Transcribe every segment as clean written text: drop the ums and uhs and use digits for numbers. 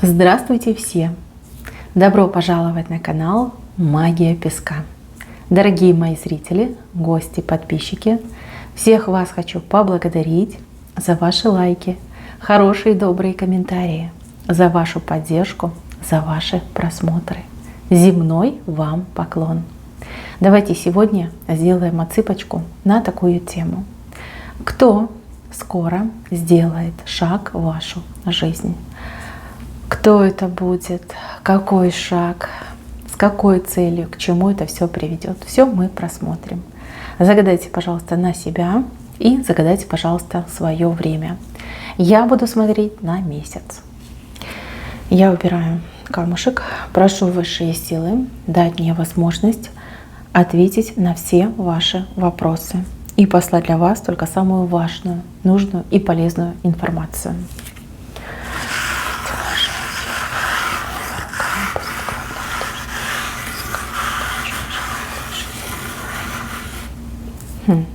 Здравствуйте все! Добро пожаловать на канал Магия Песка. Дорогие мои зрители, гости, подписчики, всех вас хочу поблагодарить за ваши лайки, хорошие добрые комментарии, за вашу поддержку, за ваши просмотры. Земной вам поклон! Давайте сегодня сделаем отсыпочку на такую тему. Кто скоро сделает шаг в вашу жизнь? Кто это будет? Какой шаг? С какой целью? К чему это все приведет? Все мы просмотрим. Загадайте, пожалуйста, на себя и загадайте, пожалуйста, свое время. Я буду смотреть на месяц. Я убираю камушек. Прошу высшие силы дать мне возможность ответить на все ваши вопросы и послать для вас только самую важную, нужную и полезную информацию.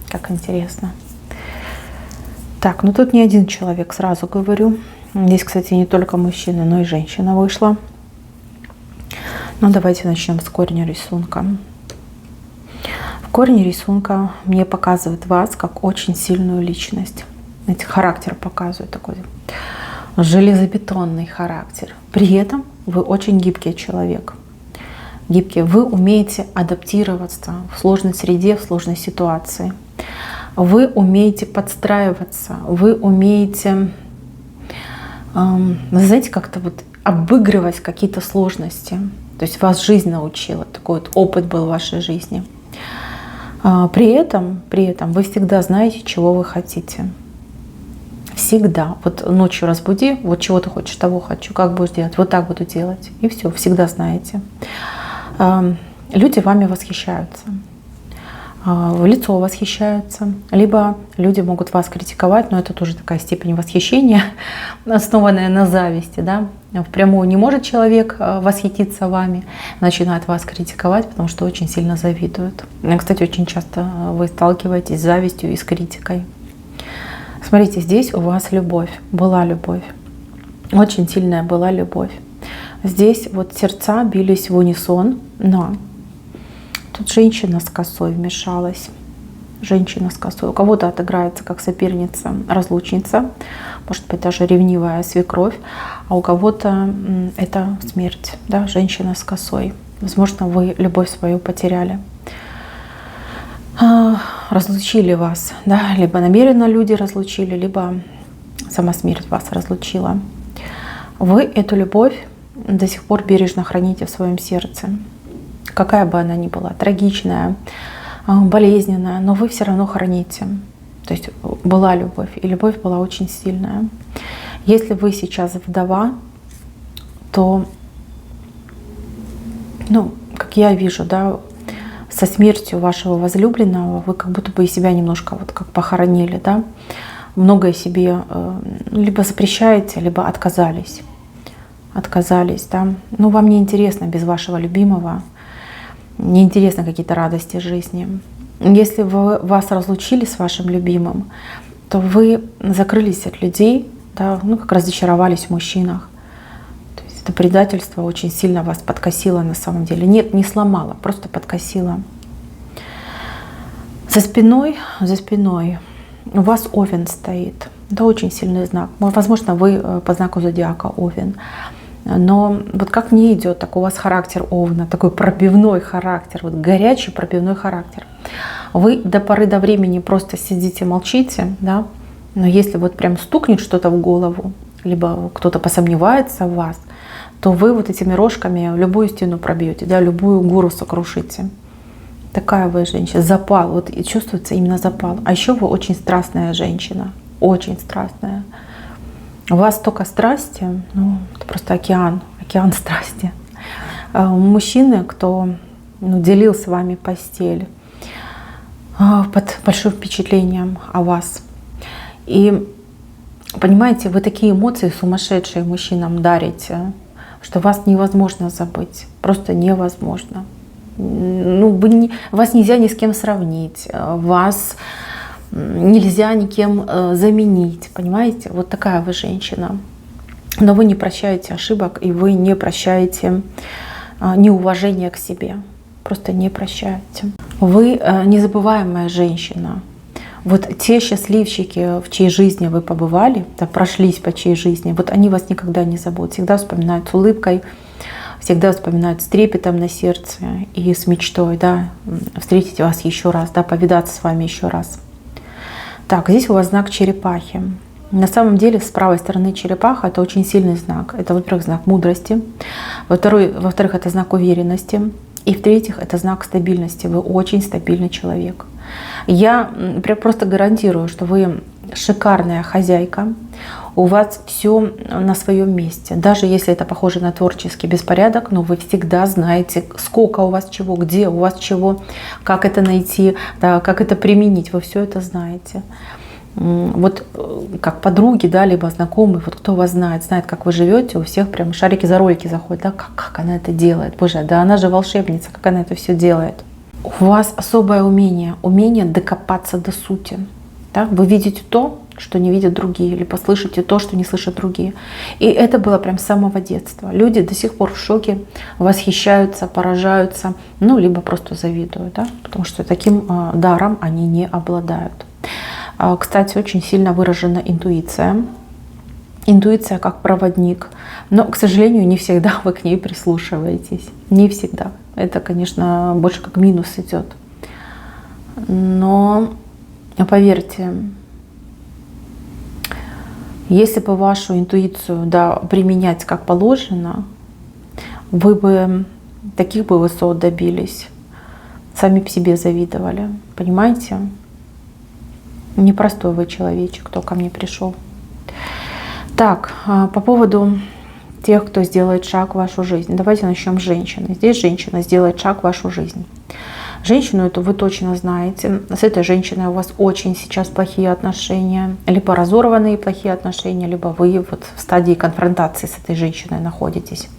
Как интересно. Так, ну тут не один человек, сразу говорю. Здесь, кстати, не только мужчина, но и женщина вышла. Ну, давайте начнем с корня рисунка. В корне рисунка мне показывает вас как очень сильную личность. Знаете, характер показывает такой железобетонный характер. При этом вы очень гибкий человек. Гибкие. Вы умеете адаптироваться в сложной среде, в сложной ситуации. Вы умеете подстраиваться, вы умеете, знаете, как-то вот обыгрывать какие-то сложности. То есть вас жизнь научила, такой вот опыт был в вашей жизни. При этом вы всегда знаете, чего вы хотите. Всегда. Вот ночью разбуди, вот чего ты хочешь, того хочу, как будешь делать, вот так буду делать. И все, всегда знаете. Люди вами восхищаются, в лицо восхищаются, либо люди могут вас критиковать, но это тоже такая степень восхищения, основанная на зависти. Да? Впрямую не может человек восхититься вами, начинает вас критиковать, потому что очень сильно завидуют. Кстати, очень часто вы сталкиваетесь с завистью и с критикой. Смотрите, здесь у вас любовь, была любовь, очень сильная была любовь. Здесь вот сердца бились в унисон, но тут женщина с косой вмешалась. Женщина с косой. У кого-то отыграется как соперница, разлучница, может быть даже ревнивая свекровь, а у кого-то это смерть, да, женщина с косой. Возможно, вы любовь свою потеряли. Разлучили вас, да, либо намеренно люди разлучили, либо сама смерть вас разлучила. Вы эту любовь до сих пор бережно храните в своем сердце. Какая бы она ни была, трагичная, болезненная, но вы все равно храните. То есть была любовь, и любовь была очень сильная. Если вы сейчас вдова, то, ну, как я вижу, да, со смертью вашего возлюбленного вы как будто бы и себя немножко вот как похоронили, да, многое себе либо запрещаете, либо отказались, да. Ну, вам не интересно без вашего любимого, не интересно какие-то радости жизни. Если вас разлучили с вашим любимым, то вы закрылись от людей, да, ну, как разочаровались в мужчинах. То есть это предательство очень сильно вас подкосило на самом деле. Нет, не сломало, просто подкосило. За спиной у вас Овен стоит. Это очень сильный знак. Возможно, вы по знаку зодиака Овен. Но вот как мне идет, так у вас характер Овна, такой пробивной характер, вот горячий пробивной характер. Вы до поры до времени просто сидите, молчите, да, но если вот прям стукнет что-то в голову, либо кто-то посомневается в вас, то вы вот этими рожками любую стену пробьете, да, любую гору сокрушите. Такая вы женщина, запал, вот и чувствуется именно запал. А еще вы очень страстная женщина, очень страстная. У вас столько страсти, ну, это просто океан страсти. Мужчины, кто делил с вами постель, под большим впечатлением о вас. И понимаете, вы такие эмоции сумасшедшие мужчинам дарите, что вас невозможно забыть, просто невозможно. Ну, вас нельзя ни с кем сравнить, вас нельзя никем заменить, понимаете? Вот такая вы женщина. но вы не прощаете ошибок, и вы не прощаете неуважения к себе. Просто не прощаете. Вы незабываемая женщина. Вот те счастливчики, в чьей жизни вы побывали, да, прошлись по чьей жизни, вот они вас никогда не забудут. Всегда вспоминают с улыбкой, всегда вспоминают с трепетом на сердце и с мечтой, да, встретить вас еще раз, да, повидаться с вами еще раз. Так, здесь у вас знак черепахи. На самом деле, с правой стороны черепаха — это очень сильный знак. Это, во-первых, знак мудрости, во-вторых, это знак уверенности, и в-третьих, это знак стабильности. Вы очень стабильный человек. Я просто гарантирую, что вы шикарная хозяйка, у вас все на своем месте. Даже если это похоже на творческий беспорядок, но вы всегда знаете, сколько у вас чего, где у вас чего, как это найти, да, как это применить. Вы все это знаете. Вот как подруги, да, либо знакомые, вот кто вас знает, как вы живете, у всех прям шарики за ролики заходят, да, как она это делает, боже, да она же волшебница, как она это все делает. У вас особое умение докопаться до сути. Да? Вы видите то, что не видят другие, либо слышите то, что не слышат другие. И это было прям с самого детства. Люди до сих пор в шоке, восхищаются, поражаются, ну, либо просто завидуют, да? Потому что таким даром они не обладают. Кстати, очень сильно выражена интуиция. Интуиция как проводник. Но, к сожалению, не всегда вы к ней прислушиваетесь. Не всегда. Это, конечно, больше как минус идет. Но поверьте, если бы вашу интуицию, да, применять как положено, вы бы таких бы высот добились. Сами по себе завидовали. Понимаете? Непростой вы человечек, кто ко мне пришел. Так, по поводу тех, кто сделает шаг в вашу жизнь. Давайте начнем с женщины. Здесь женщина сделает шаг в вашу жизнь. Женщину эту вы точно знаете. С этой женщиной у вас очень сейчас плохие отношения. Либо разорванные плохие отношения, либо вы вот в стадии конфронтации с этой женщиной находитесь.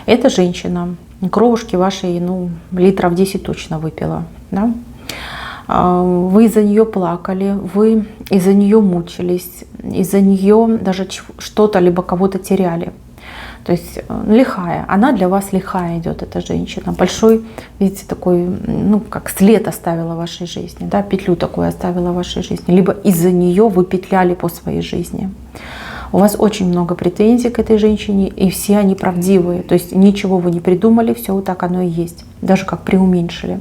Эта женщина кровушки вашей, ну, литров 10 точно выпила. Да? Вы из-за нее плакали, вы из-за нее мучились, из-за нее даже что-то либо кого-то теряли. То есть лихая, она для вас лихая идет, эта женщина. Большой, видите, такой, ну, как след оставила в вашей жизни, да, петлю такую оставила в вашей жизни. Либо из-за нее вы петляли по своей жизни. У вас очень много претензий к этой женщине, и все они правдивые. То есть ничего вы не придумали, все вот так оно и есть. Даже как преуменьшили.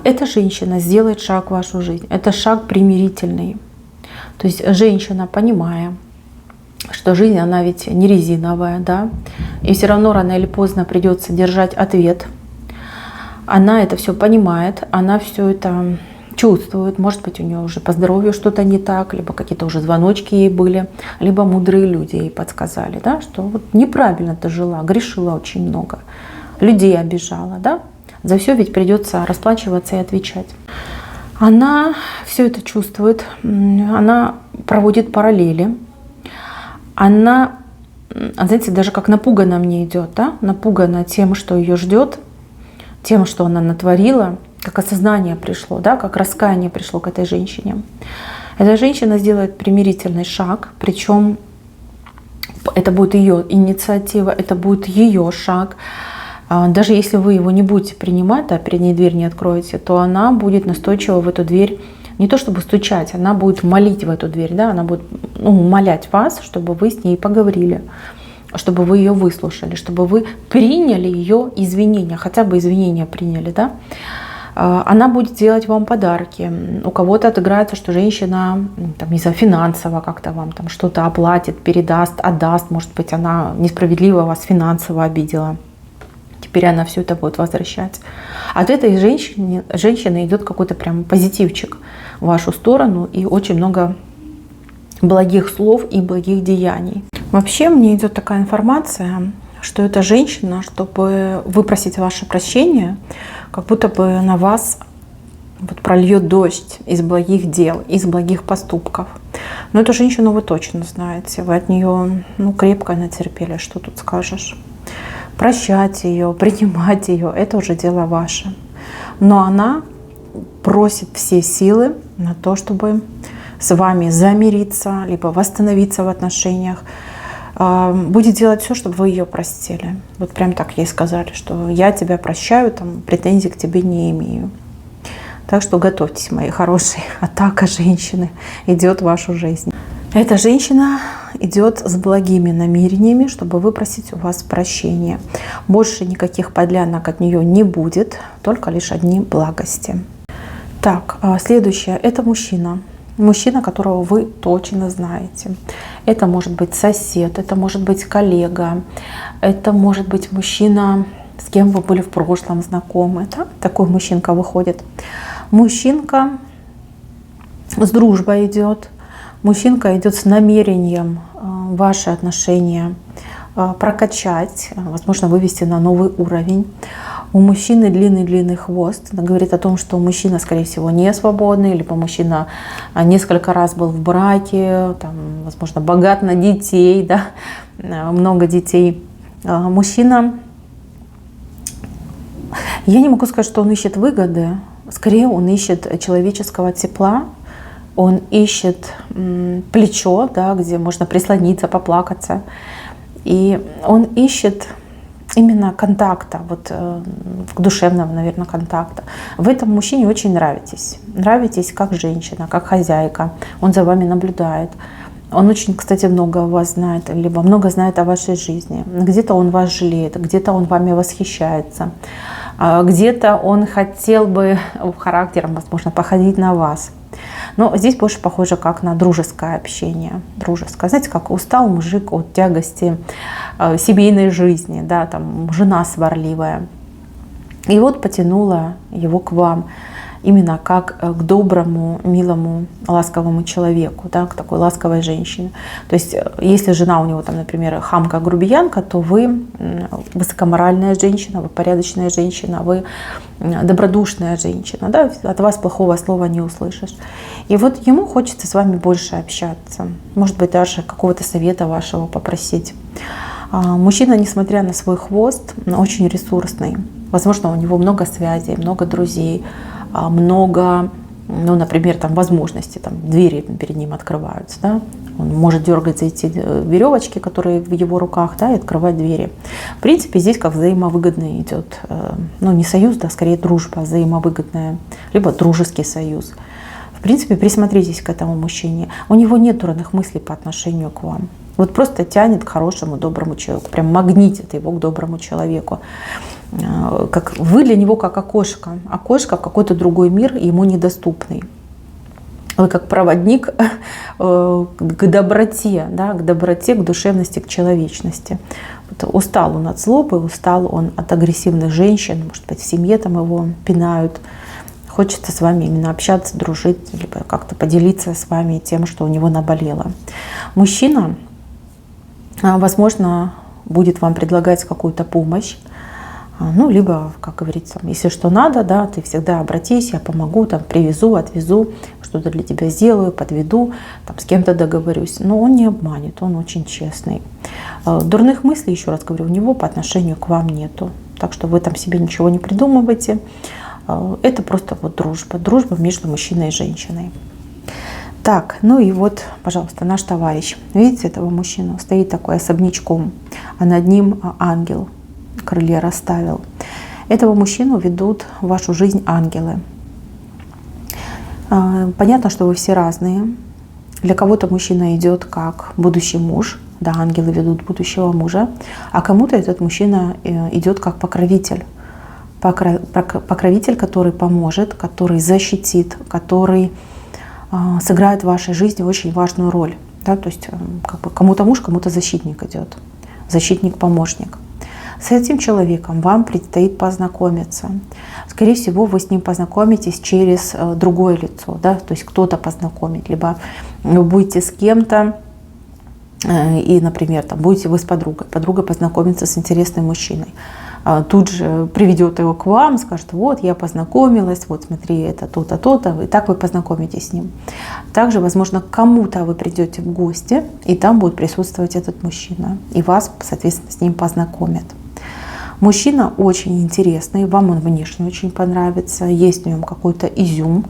Эта женщина сделает шаг в вашу жизнь. Это шаг примирительный. То есть женщина, понимая, что жизнь, она ведь не резиновая, да, и все равно рано или поздно придется держать ответ. Она это все понимает, она все это чувствует. Может быть, у нее уже по здоровью что-то не так, либо какие-то уже звоночки ей были, либо мудрые люди ей подсказали, да, что вот неправильно ты жила, грешила очень много, людей обижала, да. За все ведь придется расплачиваться и отвечать. Она все это чувствует, она проводит параллели. Она, знаете, даже как напугана мне идет, да? Напугана тем, что ее ждет, тем, что она натворила, как осознание пришло, да? Как раскаяние пришло к этой женщине. Эта женщина сделает примирительный шаг, причем это будет ее инициатива, это будет ее шаг. Даже если вы его не будете принимать, да, перед ней дверь не откроете, то она будет настойчиво в эту дверь не то чтобы стучать, она будет молить в эту дверь, да, она будет, ну, умолять вас, чтобы вы с ней поговорили, чтобы вы ее выслушали, чтобы вы приняли ее извинения, хотя бы извинения приняли, да. Она будет делать вам подарки. У кого-то отыграется, что женщина, там, не знаю, финансово как-то вам там что-то оплатит, передаст, отдаст. Может быть, она несправедливо вас финансово обидела. Теперь она все это будет возвращать. От этой женщины идет какой-то прям позитивчик в вашу сторону и очень много благих слов и благих деяний. Вообще мне идет такая информация, что эта женщина, чтобы выпросить ваше прощение, как будто бы на вас вот прольет дождь из благих дел, из благих поступков. Но эту женщину вы точно знаете, вы от нее, ну, крепко натерпели, что тут скажешь. Прощать ее, принимать ее, это уже дело ваше. Но она просит все силы на то, чтобы с вами замириться, либо восстановиться в отношениях, будет делать все, чтобы вы ее простили. Вот прям так ей сказали, что я тебя прощаю, там, претензий к тебе не имею. Так что готовьтесь, мои хорошие. Атака женщины идет в вашу жизнь. Эта женщина идет с благими намерениями, чтобы выпросить у вас прощения. Больше никаких подлянок от нее не будет, только лишь одни благости. Так, следующее. Это мужчина. Мужчина, которого вы точно знаете. Это может быть сосед, это может быть коллега, это может быть мужчина, с кем вы были в прошлом знакомы. Да? Такой мужчинка выходит. Мужчинка с дружбой идет. Мужчинка идет с намерением ваши отношения прокачать, возможно, вывести на новый уровень. У мужчины длинный-длинный хвост. Это говорит о том, что мужчина, скорее всего, не свободный, либо мужчина несколько раз был в браке, там, возможно, богат на детей, да, много детей. Мужчина, я не могу сказать, что он ищет выгоды, скорее он ищет человеческого тепла, он ищет плечо, да, где можно прислониться, поплакаться. И он ищет именно контакта, вот душевного, наверное, контакта. В этом мужчине очень нравитесь. Нравитесь как женщина, как хозяйка. Он за вами наблюдает. Он очень, кстати, много о вас знает, либо много знает о вашей жизни. Где-то он вас жалеет, где-то он вами восхищается, где-то он хотел бы характером, возможно, походить на вас. Но здесь больше похоже как на дружеское общение. Дружеское. Знаете, как устал мужик от тягости семейной жизни, да, там жена сварливая. И вот потянула его к вам именно как к доброму, милому, ласковому человеку, да, к такой ласковой женщине. То есть, если жена у него, там, например, хамка, грубиянка, то вы высокоморальная женщина, вы порядочная женщина, вы добродушная женщина, да, от вас плохого слова не услышишь. И вот ему хочется с вами больше общаться, может быть, даже какого-то совета вашего попросить. Мужчина, несмотря на свой хвост, очень ресурсный. Возможно, у него много связей, много друзей, много, ну, например, там, возможностей, там, двери перед ним открываются. Да? Он может дергать за эти веревочки, которые в его руках, да, и открывать двери. В принципе, здесь как взаимовыгодный идет, ну, не союз, да, скорее дружба взаимовыгодная, либо дружеский союз. В принципе, присмотритесь к этому мужчине. У него нет дурных мыслей по отношению к вам. Вот просто тянет к хорошему, доброму человеку. Прям магнитит его к доброму человеку. Как вы для него как окошко. Окошко в какой-то другой мир, ему недоступный. Вы как проводник к доброте, да, к доброте, к душевности, к человечности. Вот устал он от злобы, устал он от агрессивных женщин. Может быть, в семье там его пинают. Хочется с вами именно общаться, дружить, либо как-то поделиться с вами тем, что у него наболело. Мужчина, возможно, будет вам предлагать какую-то помощь. Ну, либо, как говорится, если что надо, да, ты всегда обратись, я помогу, там, привезу, отвезу, что-то для тебя сделаю, подведу, там, с кем-то договорюсь. Но он не обманет, он очень честный. Дурных мыслей, еще раз говорю, у него по отношению к вам нету. Так что вы там себе ничего не придумывайте. Это просто вот дружба между мужчиной и женщиной. Так, ну и вот, пожалуйста, наш товарищ. Видите этого мужчину? Стоит такой особнячком, а над ним ангел крылья расставил. Этого мужчину ведут в вашу жизнь ангелы. Понятно, что вы все разные. Для кого-то мужчина идет как будущий муж, да, ангелы ведут будущего мужа, а кому-то этот мужчина идет как покровитель. Покровитель, который поможет, который защитит, который сыграет в вашей жизни очень важную роль. Да? То есть как бы кому-то муж, кому-то защитник идет. Защитник-помощник. С этим человеком вам предстоит познакомиться. Скорее всего, вы с ним познакомитесь через другое лицо. Да? То есть кто-то познакомит. Либо вы будете с кем-то, и, например, там, будете вы с подругой. Подруга познакомится с интересным мужчиной. Тут же приведет его к вам, скажет: вот, я познакомилась, вот смотри, это то-то, то-то. И так вы познакомитесь с ним. Также, возможно, к кому-то вы придете в гости, и там будет присутствовать этот мужчина. И вас, соответственно, с ним познакомят. Мужчина очень интересный, вам он внешне очень понравится, есть в нем какой-то изюм,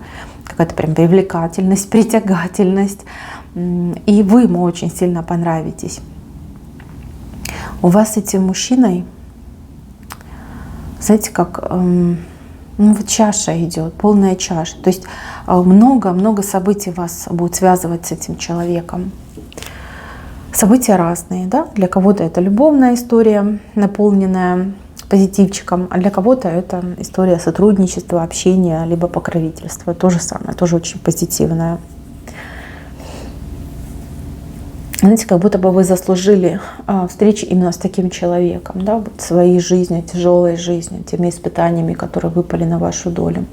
какая-то прям привлекательность, притягательность, и вы ему очень сильно понравитесь. У вас с этим мужчиной, знаете, как вот чаша идет, полная чаша. То есть много-много событий вас будет связывать с этим человеком. События разные, да? Для кого-то это любовная история, наполненная позитивчиком, а для кого-то это история сотрудничества, общения, либо покровительства. То же самое, тоже очень позитивная. Знаете, как будто бы вы заслужили встречи именно с таким человеком, да, вот своей жизнью, тяжелой жизнью, теми испытаниями, которые выпали на вашу долю.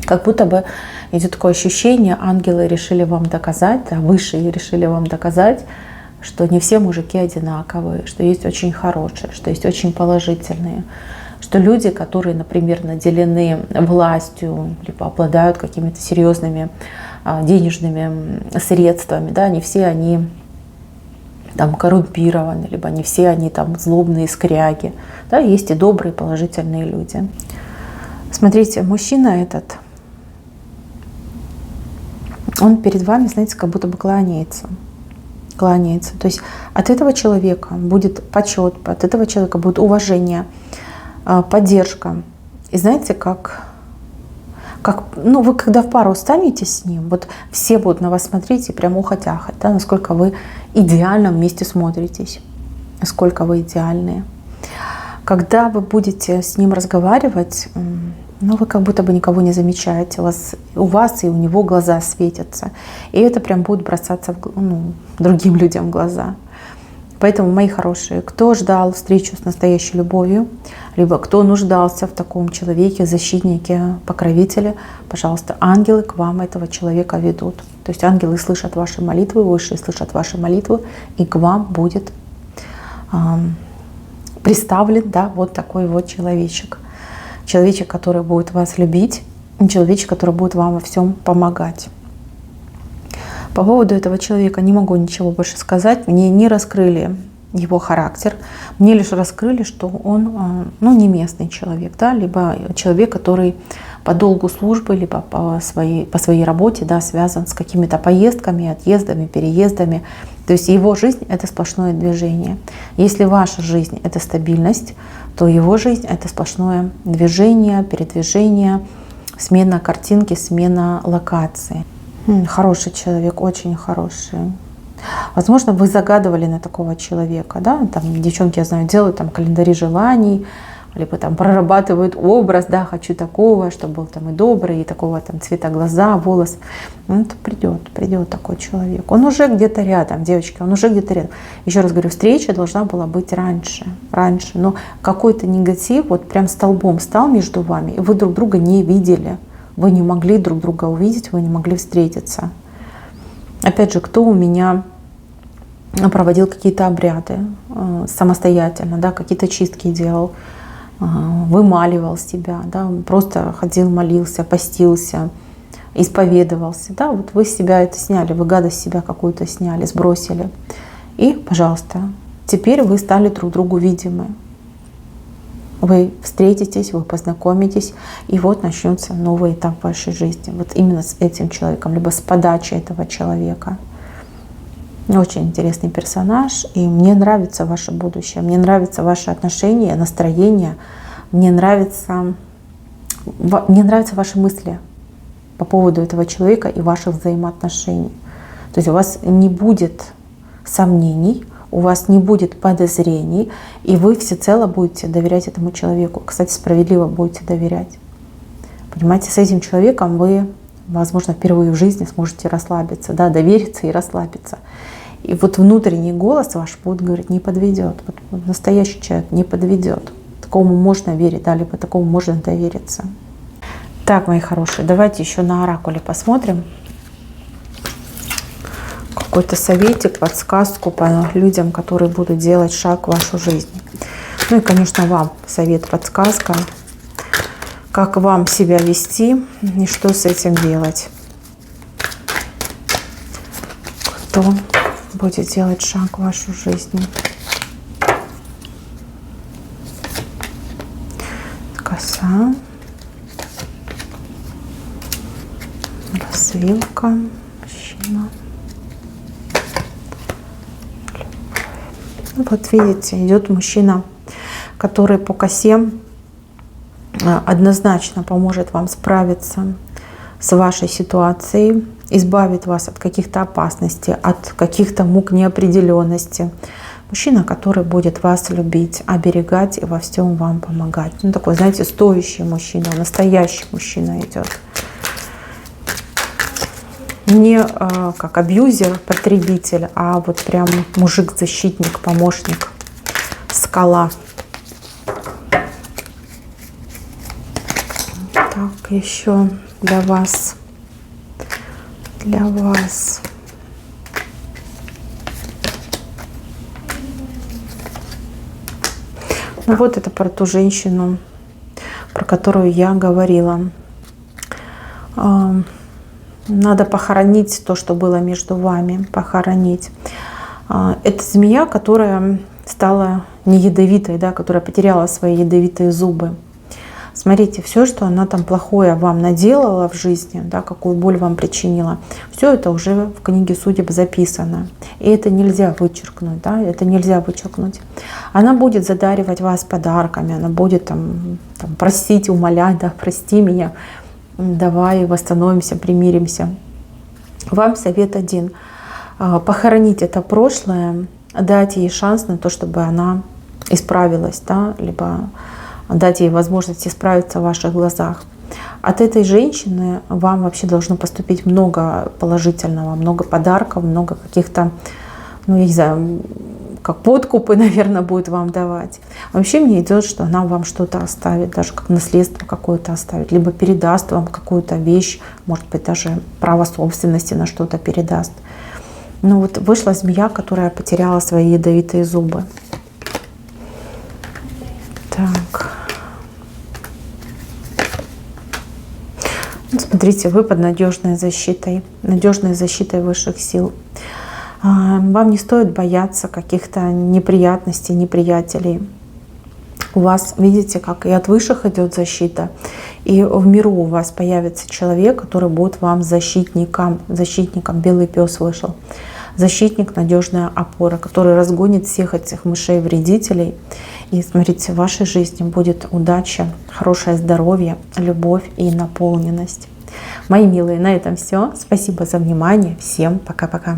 Как будто бы идет такое ощущение, ангелы решили вам доказать, да, высшие решили вам доказать, что не все мужики одинаковые, что есть очень хорошие, что есть очень положительные, что люди, которые, например, наделены властью, либо обладают какими-то серьезными денежными средствами, да, не все они там коррумпированы, либо не все они там злобные скряги, да, есть и добрые, положительные люди. Смотрите, мужчина этот, он перед вами, знаете, как будто бы кланяется. То есть от этого человека будет почет, от этого человека будет уважение, поддержка. И знаете, как ну, вы когда в пару станете с ним, вот все будут на вас смотреть и прям ухать-ахать, да, насколько вы идеально вместе смотритесь, насколько вы идеальные. Когда вы будете с ним разговаривать, ну, вы как будто бы никого не замечаете, у вас и у него глаза светятся, и это прям будет бросаться другим людям в глаза. Поэтому, мои хорошие, кто ждал встречу с настоящей любовью, либо кто нуждался в таком человеке, защитнике, покровителе, пожалуйста, ангелы к вам этого человека ведут. То есть ангелы слышат ваши молитвы, высшие слышат ваши молитвы, и к вам будет представлен, да, вот такой вот человечек. Человечек, который будет вас любить, и человечек, который будет вам во всем помогать. По поводу этого человека не могу ничего больше сказать. Мне не раскрыли его характер. Мне лишь раскрыли, что он не местный человек, да, либо человек, который по долгу службы, либо по своей работе, да, связан с какими-то поездками, отъездами, переездами. То есть его жизнь — это сплошное движение. Если ваша жизнь — это стабильность, то его жизнь — это сплошное движение, передвижение, смена картинки, смена локации. Хороший человек, очень хороший. Возможно, вы загадывали на такого человека, да? Там девчонки, я знаю, делают там календари желаний, либо там прорабатывают образ, да, хочу такого, чтобы был там и добрый, и такого там цвета глаза, волос. Ну, это придет такой человек. Он уже где-то рядом, девочки, он уже где-то рядом. Еще раз говорю, встреча должна была быть раньше, но какой-то негатив вот прям столбом стал между вами, и вы друг друга не видели. Вы не могли друг друга увидеть, вы не могли встретиться. Опять же, кто у меня проводил какие-то обряды самостоятельно, да, какие-то чистки делал, вымаливал себя, да, просто ходил, молился, постился, исповедовался. Да, вот вы с себя это сняли, вы гадость себя какую-то сняли, сбросили. И, пожалуйста, теперь вы стали друг другу видимы. Вы встретитесь, вы познакомитесь, и вот начнется новый этап вашей жизни. Вот именно с этим человеком, либо с подачи этого человека. Очень интересный персонаж, и мне нравится ваше будущее, мне нравятся ваши отношения, настроение, мне нравятся ваши мысли по поводу этого человека и ваших взаимоотношений. То есть у вас не будет сомнений, у вас не будет подозрений, и вы всецело будете доверять этому человеку. Кстати, справедливо будете доверять. Понимаете, с этим человеком вы, возможно, впервые в жизни сможете расслабиться, да, довериться и расслабиться. И вот внутренний голос ваш будет говорить, не подведет. Вот настоящий человек не подведет. Такому можно верить, да, либо такому можно довериться. Так, мои хорошие, давайте еще на оракуле посмотрим. Какой-то советик, подсказку по людям, которые будут делать шаг в вашу жизнь. Ну и, конечно, вам совет, подсказка, как вам себя вести и что с этим делать. Кто будет делать шаг в вашу жизнь? Коса. развилка. Мужчина. Вот видите, идет мужчина, который по косе однозначно поможет вам справиться с вашей ситуацией, избавит вас от каких-то опасностей, от каких-то мук неопределенности. Мужчина, который будет вас любить, оберегать и во всем вам помогать. Ну, такой, знаете, стоящий мужчина, настоящий мужчина идет. Не как абьюзер, потребитель, а вот прям мужик-защитник, помощник, скала. Так, еще для вас. Для вас. Ну вот это про ту женщину, про которую я говорила. Надо похоронить то, что было между вами, похоронить. Это змея, которая стала не ядовитой, да, которая потеряла свои ядовитые зубы. Смотрите, все, что она там плохое вам наделала в жизни, да, какую боль вам причинила, все это уже в книге судеб записано. И это нельзя вычеркнуть, да, это нельзя вычеркнуть. Она будет задаривать вас подарками, она будет там просить, умолять, да, прости меня, давай восстановимся, примиримся. Вам совет один. Похоронить это прошлое, дать ей шанс на то, чтобы она исправилась, да, либо дать ей возможность исправиться в ваших глазах. От этой женщины вам вообще должно поступить много положительного, много подарков, много каких-то, ну, я не знаю, как подкупы, наверное, будет вам давать. Вообще мне идет, что она вам что-то оставит, даже как наследство какое-то оставит, либо передаст вам какую-то вещь, может быть, даже право собственности на что-то передаст. Но вот вышла змея, которая потеряла свои ядовитые зубы. Так. Смотрите, вы под надежной защитой высших сил. Вам не стоит бояться каких-то неприятностей, неприятелей. У вас, видите, как и от высших идет защита, и в миру у вас появится человек, который будет вам защитником. Белый пес вышел. Защитник, надежная опора, который разгонит всех этих мышей-вредителей. И смотрите, в вашей жизни будет удача, хорошее здоровье, любовь и наполненность. Мои милые, на этом все. Спасибо за внимание. Всем пока-пока.